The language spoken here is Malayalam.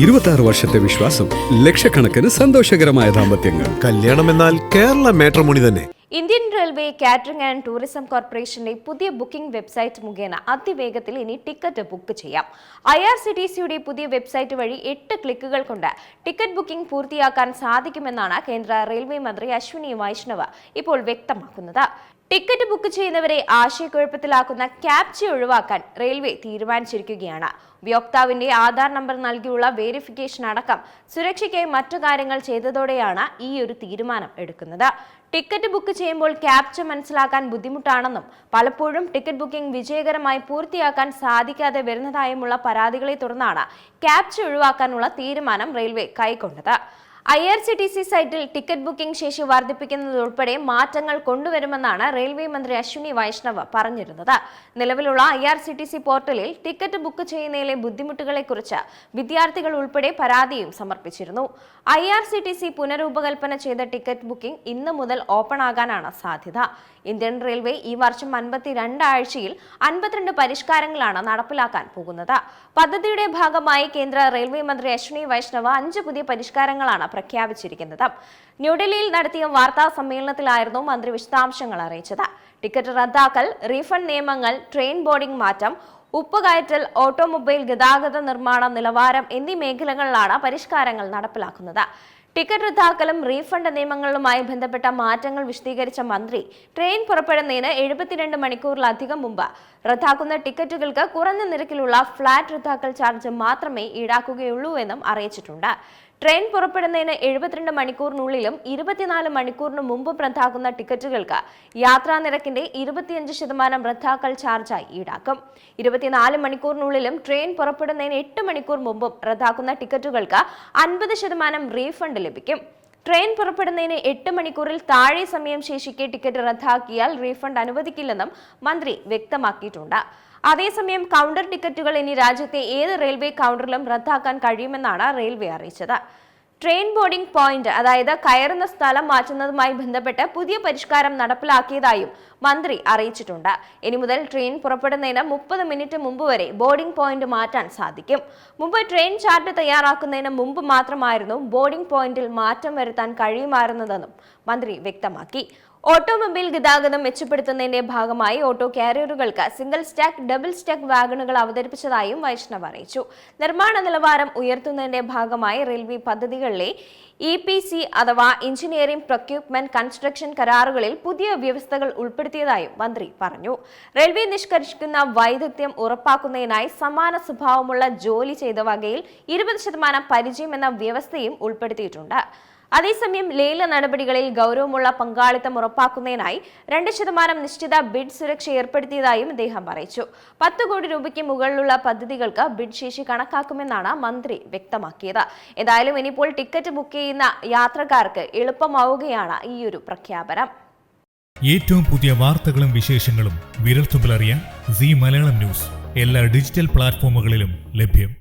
26 വർഷത്തെ വിശ്വാസം, ലക്ഷക്കണക്കിന് സന്തോഷകരമായ ദാമ്പത്യങ്ങൾ. കല്യാണം എന്നാൽ കേരള മാട്രിമോണി തന്നെ. Indian railway catering and tourism കോർപ്പറേഷന്റെ പുതിയ ബുക്കിംഗ് വെബ്സൈറ്റ് മുഖേന അതിവേഗത്തിൽ ഇനി ടിക്കറ്റ് ബുക്ക് ചെയ്യാം. IRCTCയുടെ പുതിയ വെബ്സൈറ്റ് വഴി 8 ക്ലിക്കുകൾ കൊണ്ട് ടിക്കറ്റ് ബുക്കിംഗ് പൂർത്തിയാക്കാൻ സാധിക്കുമെന്നാണ് കേന്ദ്ര റെയിൽവേ മന്ത്രി അശ്വിനി വൈഷ്ണവ് ഇപ്പോൾ വ്യക്തമാക്കുന്നത്. ടിക്കറ്റ് ബുക്ക് ചെയ്യുന്നവരെ ആശയക്കുഴപ്പത്തിലാക്കുന്ന ക്യാപ്ച ഒഴിവാക്കാൻ റെയിൽവേ തീരുമാനിച്ചിരിക്കുകയാണ്. ഉപയോക്താവിന്റെ ആധാർ നമ്പർ നൽകിയുള്ള വേരിഫിക്കേഷൻ അടക്കം സുരക്ഷയ്ക്കായി മറ്റു കാര്യങ്ങൾ ചെയ്തതോടെയാണ് ഈ ഒരു തീരുമാനം എടുക്കുന്നത്. ടിക്കറ്റ് ബുക്ക് ചെയ്യുമ്പോൾ ക്യാപ്ച മനസ്സിലാക്കാൻ ബുദ്ധിമുട്ടാണെന്നും പലപ്പോഴും ടിക്കറ്റ് ബുക്കിംഗ് വിജയകരമായി പൂർത്തിയാക്കാൻ സാധിക്കാതെ വരുന്നതായുമുള്ള പരാതികളെ തുടർന്നാണ് ക്യാപ്ച ഒഴിവാക്കാനുള്ള തീരുമാനം റെയിൽവേ കൈക്കൊണ്ടത്. IRCTC സൈറ്റിൽ ടിക്കറ്റ് ബുക്കിംഗ് ശേഷി വർദ്ധിപ്പിക്കുന്നതുൾപ്പെടെ മാറ്റങ്ങൾ കൊണ്ടുവരുമെന്നാണ് റെയിൽവേ മന്ത്രി അശ്വിനി വൈഷ്ണവ് പറഞ്ഞിരുന്നത്. നിലവിലുള്ള IRCTC പോർട്ടലിൽ ടിക്കറ്റ് ബുക്ക് ചെയ്യുന്നതിലെ ബുദ്ധിമുട്ടുകളെക്കുറിച്ച് വിദ്യാർത്ഥികൾ ഉൾപ്പെടെ പരാതിയും സമർപ്പിച്ചിരുന്നു. IRCTC പുനരൂപകൽപ്പന ചെയ്ത ടിക്കറ്റ് ബുക്കിംഗ് ഇന്ന് മുതൽ ഓപ്പൺ ആകാനാണ് സാധ്യത. ഇന്ത്യൻ റെയിൽവേ ഈ വർഷം 52 ആഴ്ചയിൽ 52 പരിഷ്കാരങ്ങളാണ് നടപ്പിലാക്കാൻ പോകുന്നത്. പദ്ധതിയുടെ ഭാഗമായി കേന്ദ്ര റെയിൽവേ മന്ത്രി അശ്വിനി വൈഷ്ണവ് 5 പുതിയ പരിഷ്കാരങ്ങളാണ് പ്രഖ്യാപിച്ചിരിക്കുന്നത്. ന്യൂഡൽഹിയിൽ നടത്തിയ വാർത്താ സമ്മേളനത്തിലായിരുന്നു മന്ത്രി വിശദാംശങ്ങൾ അറിയിച്ചത്. ടിക്കറ്റ് റദ്ദാക്കൽ, റീഫണ്ട് നിയമങ്ങൾ, ട്രെയിൻ ബോർഡിംഗ് മാറ്റം, ഉപ്പുകയറ്റൽ, ഓട്ടോമൊബൈൽ ഗതാഗത നിർമ്മാണ നിലവാരം എന്നീ മേഖലകളിലാണ് പരിഷ്കാരങ്ങൾ നടപ്പിലാക്കുന്നത്. ടിക്കറ്റ് റദ്ദാക്കലും റീഫണ്ട് നിയമങ്ങളുമായി ബന്ധപ്പെട്ട മാറ്റങ്ങൾ വിശദീകരിച്ച മന്ത്രി ട്രെയിൻ പുറപ്പെടുന്നതിന് 72 മണിക്കൂറിലധികം മുമ്പ് റദ്ദാക്കുന്ന ടിക്കറ്റുകൾക്ക് കുറഞ്ഞ നിരക്കിലുള്ള ഫ്ലാറ്റ് റദ്ദാക്കൽ ചാർജ് മാത്രമേ ഈടാക്കുകയുള്ളൂ എന്നും അറിയിച്ചിട്ടുണ്ട്. ട്രെയിൻ പുറപ്പെടുന്നതിന് 72 മണിക്കൂറിനുള്ളിലും 24 മണിക്കൂറിന് മുമ്പും റദ്ദാക്കുന്ന ടിക്കറ്റുകൾക്ക് യാത്രാ നിരക്കിന്റെ 25% റദ്ദാക്കൽ ചാർജായി ഈടാക്കും. 24 മണിക്കൂറിനുള്ളിലും ട്രെയിൻ പുറപ്പെടുന്നതിന് 8 മണിക്കൂർ മുമ്പും റദ്ദാക്കുന്ന ടിക്കറ്റുകൾക്ക് 50% റീഫണ്ട് ലഭിക്കും. ട്രെയിൻ പുറപ്പെടുന്നതിന് 8 മണിക്കൂറിൽ താഴെ സമയം ശേഷിക്കെ ടിക്കറ്റ് റദ്ദാക്കിയാൽ റീഫണ്ട് അനുവദിക്കില്ലെന്നും മന്ത്രി വ്യക്തമാക്കിയിട്ടുണ്ട്. അതേസമയം കൗണ്ടർ ടിക്കറ്റുകൾ ഇനി രാജ്യത്തെ ഏത് റെയിൽവേ കൗണ്ടറിലും റദ്ദാക്കാൻ കഴിയുമെന്നാണ് റെയിൽവേ അറിയിച്ചത്. ട്രെയിൻ ബോർഡിംഗ് പോയിന്റ്, അതായത് കയറുന്ന സ്ഥലം മാറ്റുന്നതുമായി ബന്ധപ്പെട്ട് പുതിയ പരിഷ്കാരം നടപ്പിലാക്കിയതായും മന്ത്രി അറിയിച്ചിട്ടുണ്ട്. ഇനി മുതൽ ട്രെയിൻ പുറപ്പെടുന്നതിന് 30 മിനിറ്റ് മുമ്പ് വരെ ബോർഡിംഗ് പോയിന്റ് മാറ്റാൻ സാധിക്കും. മുമ്പ് ട്രെയിൻ ചാർട്ട് തയ്യാറാക്കുന്നതിന് മുമ്പ് മാത്രമായിരുന്നു ബോർഡിംഗ് പോയിന്റിൽ മാറ്റം വരുത്താൻ കഴിയുമായിരുന്നതെന്നും മന്ത്രി വ്യക്തമാക്കി. ഓട്ടോമൊബൈൽ ഗതാഗതം മെച്ചപ്പെടുത്തുന്നതിന്റെ ഭാഗമായി ഓട്ടോ കാരിയറുകൾക്ക് സിംഗിൾ സ്റ്റാക്ക്, ഡബിൾ സ്റ്റാക്ക് വാഗണുകൾ അവതരിപ്പിച്ചതായും വൈഷ്ണവ് അറിയിച്ചു. നിർമ്മാണ നിലവാരം ഉയർത്തുന്നതിന്റെ ഭാഗമായി റെയിൽവേ പദ്ധതികളിലെ EPC അഥവാ എഞ്ചിനീയറിംഗ് പ്രൊക്യൂർമെന്റ് കൺസ്ട്രക്ഷൻ കരാറുകളിൽ പുതിയ വ്യവസ്ഥകൾ ഉൾപ്പെടുത്തിയതായും മന്ത്രി പറഞ്ഞു. റെയിൽവേ നിഷ്കർഷിക്കുന്ന വൈദഗ്ധ്യം ഉറപ്പാക്കുന്നതിനായി സമാന സ്വഭാവമുള്ള ജോലി ചെയ്ത വകയിൽ 20% പരിചയം എന്ന വ്യവസ്ഥയും ഉൾപ്പെടുത്തിയിട്ടുണ്ട്. അതേസമയം ലേല നടപടികളിൽ ഗൗരവമുള്ള പങ്കാളിത്തം ഉറപ്പാക്കുന്നതിനായി 2% നിശ്ചിത ബിഡ് സുരക്ഷ ഏർപ്പെടുത്തിയതായും അദ്ദേഹം അറിയിച്ചു. 10 കോടി രൂപയ്ക്ക് മുകളിലുള്ള പദ്ധതികൾക്ക് ബിഡ് ശേഷി കണക്കാക്കുമെന്നാണ് മന്ത്രി വ്യക്തമാക്കിയത്. ഏതായാലും ഇനിയിപ്പോൾ ടിക്കറ്റ് ബുക്ക് ചെയ്യുന്ന യാത്രക്കാർക്ക് എളുപ്പമാവുകയാണ് ഈ ഒരു പ്രഖ്യാപനം. ഏറ്റവും പുതിയ വാർത്തകളും വിശേഷങ്ങളും വിരൽത്തുമ്പിലറിയാൻ സീ മലയാളം ന്യൂസ് എല്ലാ ഡിജിറ്റൽ പ്ലാറ്റ്ഫോമുകളിലും ലഭ്യം.